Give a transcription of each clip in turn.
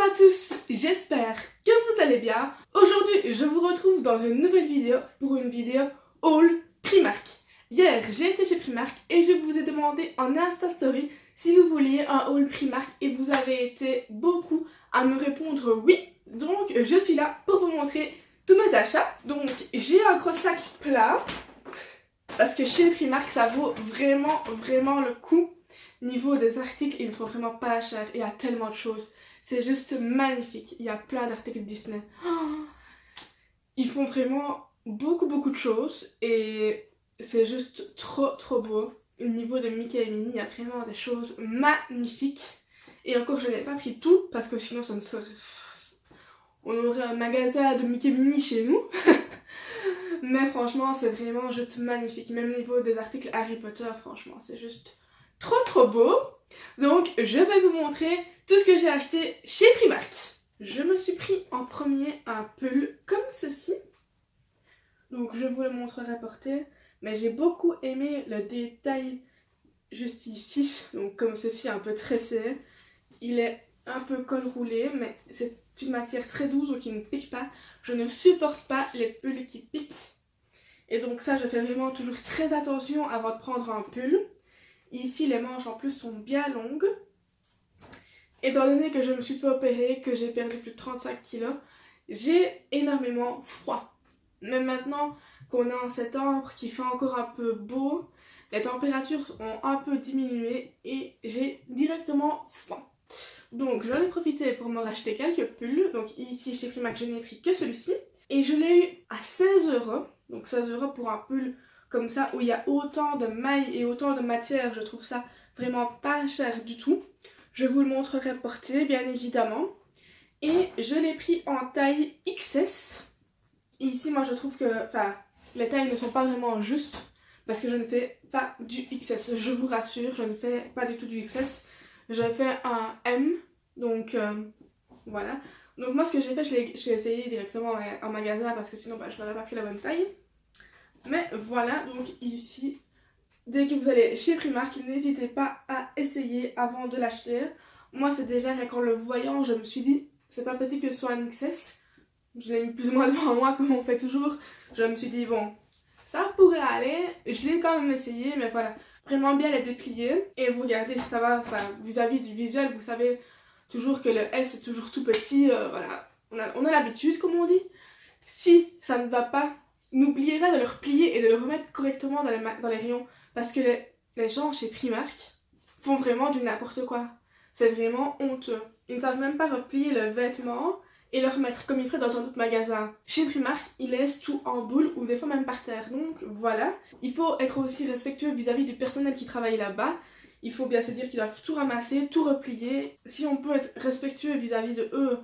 à tous, j'espère que vous allez bien. Aujourd'hui, je vous retrouve dans une nouvelle vidéo pour une vidéo haul Primark. Hier, j'ai été chez Primark et je vous ai demandé en Insta Story si vous vouliez un haul Primark et vous avez été beaucoup à me répondre oui. Donc, je suis là pour vous montrer tous mes achats. Donc, j'ai un gros sac plein parce que chez Primark, ça vaut vraiment le coup. Niveau des articles, ils ne sont vraiment pas chers. Il y a tellement de choses. C'est juste magnifique. Il y a plein d'articles Disney. Oh, ils font vraiment beaucoup de choses. Et c'est juste trop beau. Au niveau de Mickey et Minnie, il y a vraiment des choses magnifiques. Et encore, je n'ai pas pris tout. Parce que sinon, ça ne serait... On aurait un magasin de Mickey et Minnie chez nous. Mais franchement, c'est vraiment juste magnifique. Même au niveau des articles Harry Potter, franchement, c'est juste... trop beau. Donc je vais vous montrer tout ce que j'ai acheté chez Primark. Je me suis pris en premier un pull comme ceci. Donc je vous le montrerai porté. Mais j'ai beaucoup aimé le détail juste ici. Donc comme ceci, un peu tressé. Il est un peu col roulé, mais c'est une matière très douce donc il ne pique pas. Je ne supporte pas les pulls qui piquent. Et donc ça, je fais vraiment toujours très attention avant de prendre un pull. Ici, les manches en plus sont bien longues. Étant donné que je me suis fait opérer, que j'ai perdu plus de 35 kilos, j'ai énormément froid. Même maintenant qu'on est en septembre, qu'il fait encore un peu beau, les températures ont un peu diminué et j'ai directement froid. Donc j'en ai profité pour me racheter quelques pulls. Donc ici chez Primark, je n'ai pris que celui-ci. Et je l'ai eu à 16 €. Donc 16 € pour un pull comme ça, où il y a autant de mailles et autant de matière, je trouve ça vraiment pas cher du tout. Je vous le montrerai porté, bien évidemment. Et je l'ai pris en taille XS. Et ici, moi, je trouve que les tailles ne sont pas vraiment justes, parce que je ne fais pas du XS. Je vous rassure, je ne fais pas du tout du XS. Je fais un M, donc voilà. Donc moi, ce que j'ai fait, je l'ai essayé directement en magasin, parce que sinon, je n'aurais pas pris la bonne taille. Mais voilà, donc ici, dès que vous allez chez Primark, n'hésitez pas à essayer avant de l'acheter. Moi, c'est déjà qu'en le voyant, je me suis dit, c'est pas possible que ce soit un XS. Je l'ai mis plus ou moins devant moi, comme on fait toujours. Je me suis dit, bon, ça pourrait aller. Je l'ai quand même essayé, mais voilà, vraiment bien les déplier. Et vous regardez si ça va, vis-à-vis du visuel, vous savez toujours que le S est toujours tout petit. Voilà, on a l'habitude, comme on dit. Si ça ne va pas, n'oubliez pas de le replier et de le remettre correctement dans les rayons. Parce que les gens chez Primark font vraiment du n'importe quoi. C'est vraiment honteux. Ils ne savent même pas replier le vêtement et le remettre comme ils feraient dans un autre magasin. Chez Primark, ils laissent tout en boule ou des fois même par terre. Donc voilà. Il faut être aussi respectueux vis-à-vis du personnel qui travaille là-bas. Il faut bien se dire qu'ils doivent tout ramasser, tout replier. Si on peut être respectueux vis-à-vis de eux,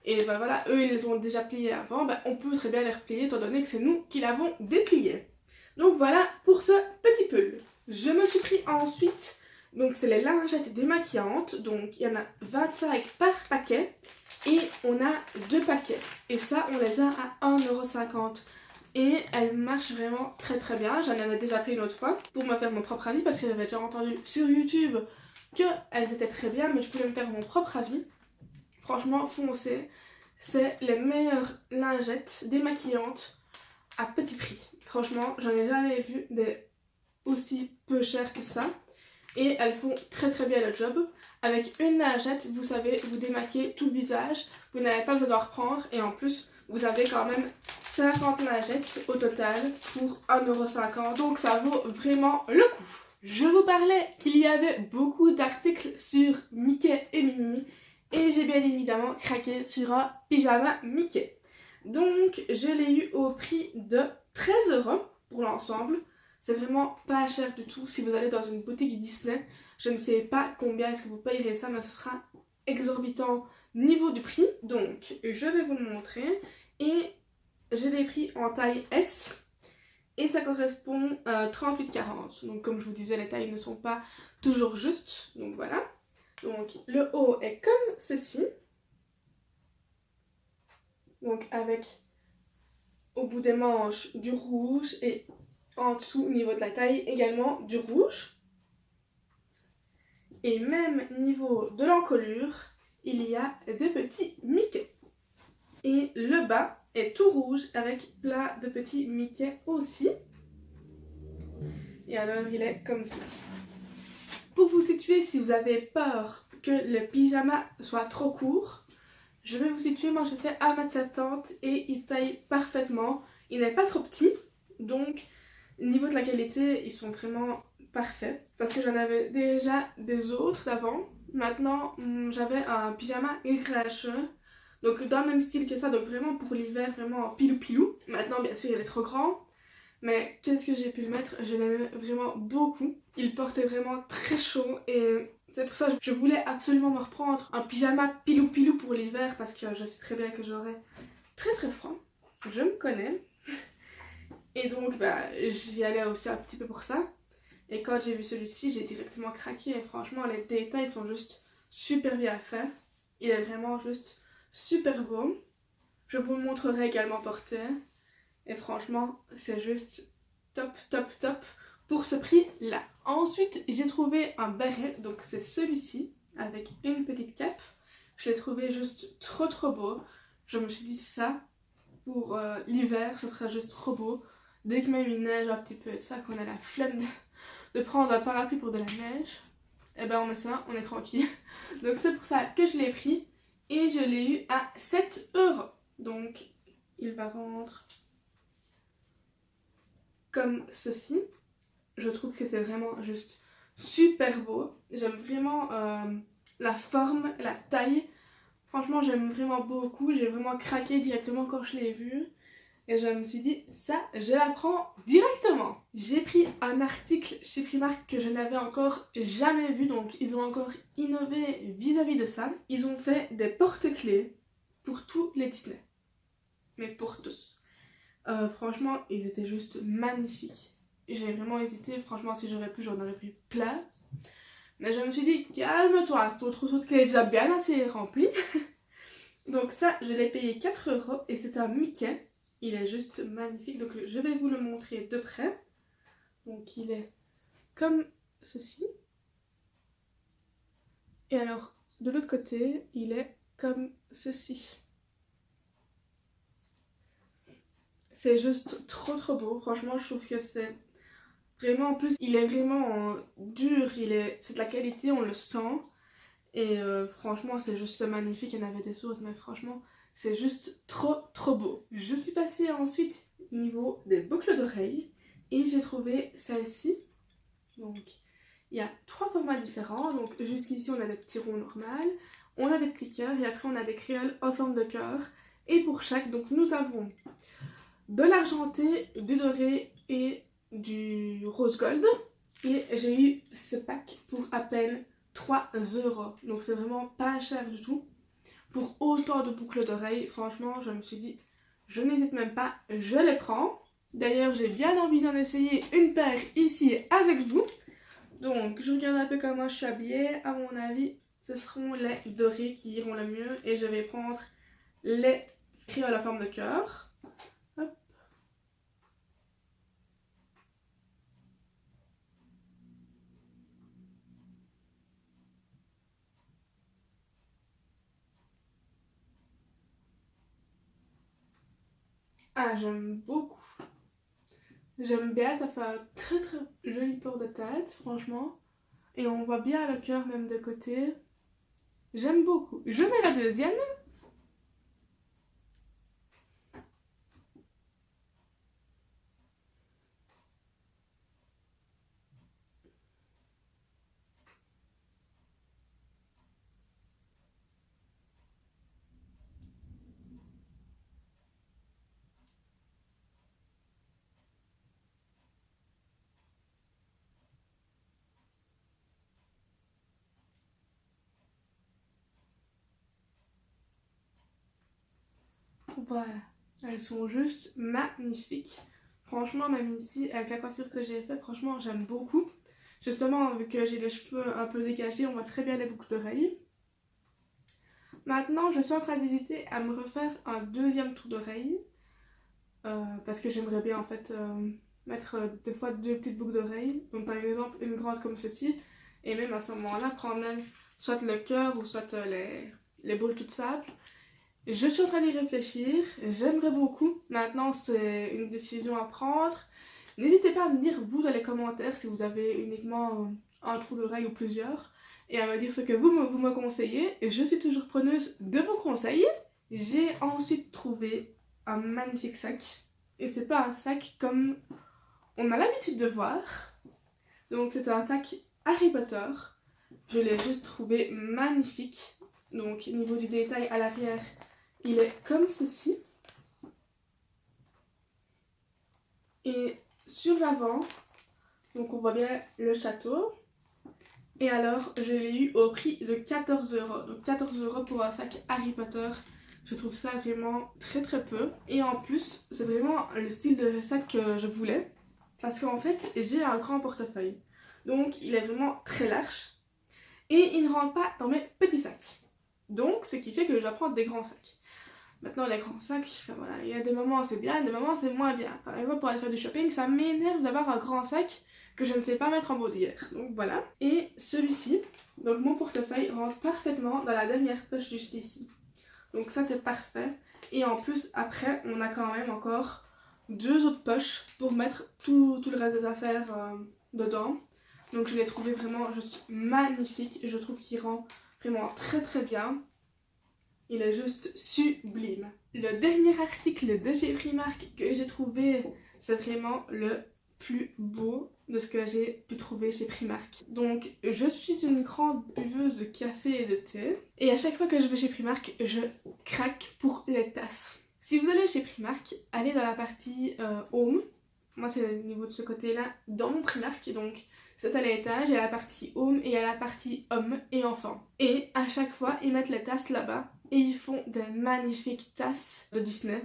et voilà, eux ils les ont déjà pliés avant, on peut très bien les replier étant donné que c'est nous qui l'avons déplié. Donc voilà pour ce petit pull. Je me suis pris ensuite, donc c'est les lingettes démaquillantes, donc il y en a 25 par paquet et on a 2 paquets. Et ça on les a à 1,50 € et elles marchent vraiment très bien. J'en avais déjà pris une autre fois pour me faire mon propre avis parce que j'avais déjà entendu sur YouTube qu'elles étaient très bien, mais je voulais me faire mon propre avis. Franchement, foncez, c'est les meilleures lingettes démaquillantes à petit prix. Franchement, j'en ai jamais vu des aussi peu chères que ça. Et elles font très bien le job. Avec une lingette, vous savez, vous démaquillez tout le visage. Vous n'avez pas besoin d'en reprendre. Et en plus, vous avez quand même 50 lingettes au total pour 1,50 €. Donc ça vaut vraiment le coup. Je vous parlais qu'il y avait beaucoup d'articles sur Mickey et Minnie. Et j'ai bien évidemment craqué sur un pyjama Mickey. Donc je l'ai eu au prix de 13 € pour l'ensemble. C'est vraiment pas cher du tout. Si vous allez dans une boutique Disney, je ne sais pas combien est-ce que vous payerez ça, mais ce sera exorbitant niveau du prix. Donc je vais vous le montrer. Et je l'ai pris en taille S. Et ça correspond à 38-40. Donc comme je vous disais, les tailles ne sont pas toujours justes. Donc voilà. Donc le haut est comme ceci. Donc avec au bout des manches du rouge et en dessous au niveau de la taille également du rouge. Et même niveau de l'encolure, il y a des petits Mickey. Et le bas est tout rouge avec plein de petits Mickey aussi. Et alors il est comme ceci. Pour vous situer, si vous avez peur que le pyjama soit trop court, je vais vous situer, moi je fais 1m70 et il taille parfaitement. Il n'est pas trop petit, donc au niveau de la qualité, ils sont vraiment parfaits. Parce que j'en avais déjà des autres d'avant. Maintenant, j'avais un pyjama gracheux. Donc dans le même style que ça, donc vraiment pour l'hiver, vraiment pilou pilou. Maintenant, bien sûr, il est trop grand. Mais qu'est-ce que j'ai pu le mettre? Je l'aimais vraiment beaucoup. Il portait vraiment très chaud et c'est pour ça que je voulais absolument me reprendre un pyjama pilou pilou pour l'hiver parce que je sais très bien que j'aurais très très froid. Je me connais. Et donc bah, j'y allais aussi un petit peu pour ça. Et quand j'ai vu celui-ci, j'ai directement craqué. Et franchement, les détails sont juste super bien faits. Il est vraiment juste super beau. Je vous le montrerai également porté. Et franchement, c'est juste top, top, top pour ce prix-là. Ensuite, j'ai trouvé un béret. Donc c'est celui-ci, avec une petite cape. Je l'ai trouvé juste trop, trop beau. Je me suis dit ça, pour l'hiver, ce serait juste trop beau. Dès que même il neige un petit peu et ça, qu'on a la flemme de prendre un parapluie pour de la neige, et ben on met ça, on est tranquille. Donc c'est pour ça que je l'ai pris et je l'ai eu à 7 €. Donc il va rendre comme ceci. Je trouve que c'est vraiment juste super beau. J'aime vraiment la forme, la taille. Franchement j'aime vraiment beaucoup. J'ai vraiment craqué directement quand je l'ai vu. Et je me suis dit, ça, je la prends directement. J'ai pris un article chez Primark que je n'avais encore jamais vu. Donc, ils ont encore innové vis-à-vis de ça. Ils ont fait des porte-clés pour tous les Disney. Mais pour tous. Franchement, ils étaient juste magnifiques. J'ai vraiment hésité. Franchement, si j'aurais pu, j'en aurais pris plein. Mais je me suis dit, calme-toi. Ton trousseau de clés est déjà bien assez rempli. Donc ça, je l'ai payé 4 € et c'est un Mickey. Il est juste magnifique, donc je vais vous le montrer de près. Donc il est comme ceci. Et alors, de l'autre côté, il est comme ceci. C'est juste trop trop beau, franchement je trouve que c'est vraiment, en plus il est vraiment dur, c'est de la qualité, on le sent. Et franchement c'est juste magnifique, il y en avait des autres mais franchement c'est juste trop trop beau. Je suis passée ensuite niveau des boucles d'oreilles et j'ai trouvé celle-ci. Donc il y a 3 formats différents, donc jusqu'ici on a des petits ronds normaux, on a des petits cœurs et après on a des créoles en forme de cœur. Et pour chaque, donc nous avons de l'argenté, du doré et du rose gold. Et j'ai eu ce pack pour à peine 3 €. Donc c'est vraiment pas cher du tout. Pour autant de boucles d'oreilles, franchement, je me suis dit, je n'hésite même pas, je les prends. D'ailleurs, j'ai bien envie d'en essayer une paire ici avec vous. Donc, je regarde un peu comment je suis habillée. À mon avis, ce seront les dorés qui iront le mieux. Et je vais prendre les créoles à forme de cœur. Hop. Ah, j'aime beaucoup. J'aime bien, ça fait un très très joli port de tête, franchement. Et on voit bien le cœur même de côté. J'aime beaucoup. Je mets la deuxième. Voilà. Elles sont juste magnifiques. Franchement, même ici, avec la coiffure que j'ai faite, franchement, j'aime beaucoup. Justement, vu que j'ai les cheveux un peu dégagés, on voit très bien les boucles d'oreilles. Maintenant, je suis en train d'hésiter à me refaire un deuxième tour d'oreille. Parce que j'aimerais bien en fait mettre des fois 2 petites boucles d'oreilles. Donc par exemple une grande comme ceci. Et même à ce moment-là, prendre même soit le cœur ou soit les boules toutes simples. Je suis en train d'y réfléchir, j'aimerais beaucoup. Maintenant, c'est une décision à prendre. N'hésitez pas à me dire, vous, dans les commentaires, si vous avez uniquement un trou d'oreille ou plusieurs, et à me dire ce que vous me conseillez. Et je suis toujours preneuse de vos conseils. J'ai ensuite trouvé un magnifique sac. Et c'est pas un sac comme on a l'habitude de voir. Donc c'est un sac Harry Potter. Je l'ai juste trouvé magnifique. Donc niveau du détail à l'arrière, il est comme ceci. Et sur l'avant, donc on voit bien le château. Et alors, je l'ai eu au prix de 14 €. Donc 14 € pour un sac Harry Potter. Je trouve ça vraiment très très peu. Et en plus, c'est vraiment le style de sac que je voulais. Parce qu'en fait, j'ai un grand portefeuille. Donc il est vraiment très large. Et il ne rentre pas dans mes petits sacs. Donc, ce qui fait que je dois prendre des grands sacs. Maintenant, les grands sacs, enfin, voilà, il y a des moments c'est bien, des moments c'est moins bien. Par exemple, pour aller faire du shopping, ça m'énerve d'avoir un grand sac que je ne sais pas mettre en baudière. Donc voilà. Et celui-ci, donc mon portefeuille rentre parfaitement dans la dernière poche juste ici. Donc ça c'est parfait. Et en plus, après, on a quand même encore 2 autres poches pour mettre tout le reste des affaires dedans. Donc je l'ai trouvé vraiment juste magnifique. Je trouve qu'il rend vraiment très très bien. Il est juste sublime. Le dernier article de chez Primark que j'ai trouvé, c'est vraiment le plus beau de ce que j'ai pu trouver chez Primark. Donc je suis une grande buveuse de café et de thé. Et à chaque fois que je vais chez Primark, je craque pour les tasses. Si vous allez chez Primark, allez dans la partie Home. Moi c'est au niveau de ce côté-là, dans mon Primark. Donc c'est à l'étage, il y a la partie Home et il y a la partie Hommes et Enfants. Et à chaque fois, ils mettent les tasses là-bas. Et ils font des magnifiques tasses de Disney.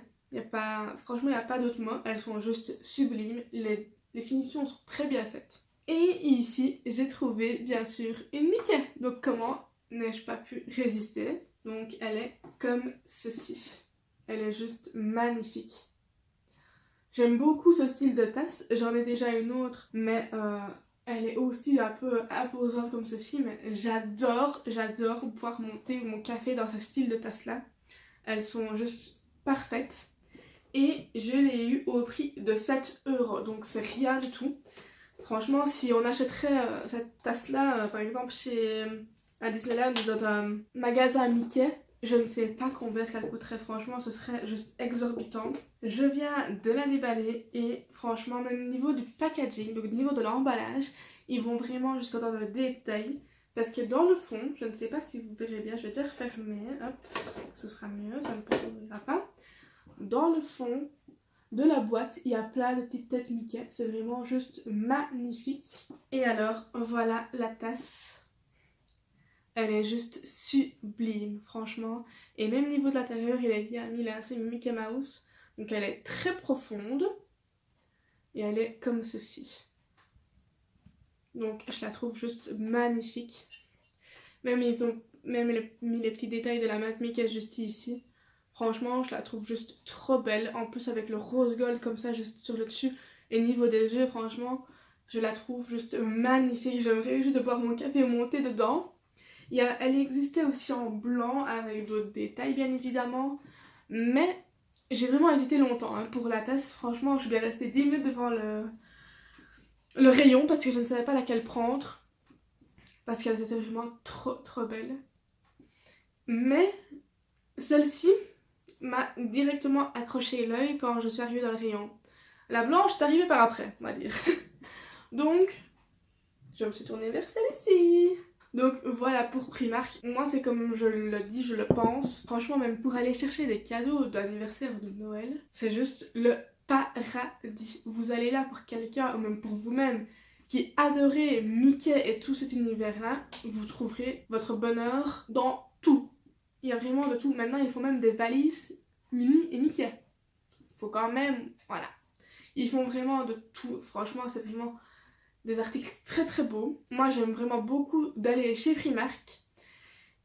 Franchement, il n'y a pas d'autre mot. Elles sont juste sublimes. Les finitions sont très bien faites. Et ici, j'ai trouvé, bien sûr, une Mickey. Donc comment n'ai-je pas pu résister? Donc elle est comme ceci. Elle est juste magnifique. J'aime beaucoup ce style de tasse. J'en ai déjà une autre, mais elle est aussi un peu imposante comme ceci, mais j'adore pouvoir monter mon café dans ce style de tasse-là. Elles sont juste parfaites. Et je l'ai eu au prix de 7 €, donc c'est rien du tout. Franchement, si on achèterait cette tasse-là, par exemple à Disneyland ou dans un magasin Mickey, je ne sais pas combien ça coûterait, franchement, ce serait juste exorbitant. Je viens de la déballer et franchement, même au niveau du packaging, donc au niveau de l'emballage, ils vont vraiment jusqu'au dans le détail. Parce que dans le fond, je ne sais pas si vous verrez bien, je vais déjà refermer, hop, ce sera mieux, ça ne s'ouvrira pas. Dans le fond de la boîte, il y a plein de petites têtes Mickey, c'est vraiment juste magnifique. Et alors, voilà la tasse. Elle est juste sublime, franchement. Et même niveau de l'intérieur, il est bien mis là, c'est Mickey Mouse. Donc elle est très profonde. Et elle est comme ceci. Donc je la trouve juste magnifique. Même ils ont mis les petits détails de la main de Mickey juste ici. Franchement, je la trouve juste trop belle. En plus avec le rose gold comme ça juste sur le dessus. Et niveau des yeux, franchement, je la trouve juste magnifique. J'aimerais juste de boire mon café et monter dedans. Elle existait aussi en blanc avec d'autres détails bien évidemment, mais j'ai vraiment hésité longtemps pour la tasse. Franchement, je vais rester 10 minutes devant le rayon parce que je ne savais pas laquelle prendre, parce qu'elles étaient vraiment trop belles. Mais celle-ci m'a directement accroché l'œil quand je suis arrivée dans le rayon. La blanche est arrivée par après, on va dire. Donc, je me suis tournée vers celle-ci. Donc voilà pour Primark, moi c'est comme je le dis, je le pense. Franchement même pour aller chercher des cadeaux d'anniversaire ou de Noël, c'est juste le paradis. Vous allez là pour quelqu'un ou même pour vous-même qui adorez Mickey et tout cet univers là, vous trouverez votre bonheur dans tout. Il y a vraiment de tout. Maintenant ils font même des valises Minnie et Mickey. Faut quand même, voilà. Ils font vraiment de tout, franchement c'est vraiment des articles très beaux. Moi j'aime vraiment beaucoup d'aller chez Primark.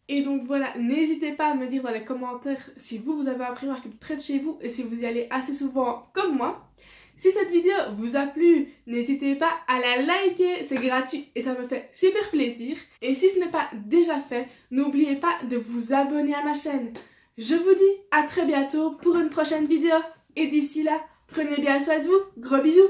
Et donc voilà, n'hésitez pas à me dire dans les commentaires si vous avez un Primark près de chez vous et si vous y allez assez souvent comme moi. Si cette vidéo vous a plu, n'hésitez pas à la liker, c'est gratuit et ça me fait super plaisir. Et si ce n'est pas déjà fait, n'oubliez pas de vous abonner à ma chaîne. Je vous dis à très bientôt pour une prochaine vidéo. Et d'ici là, prenez bien soin de vous. Gros bisous.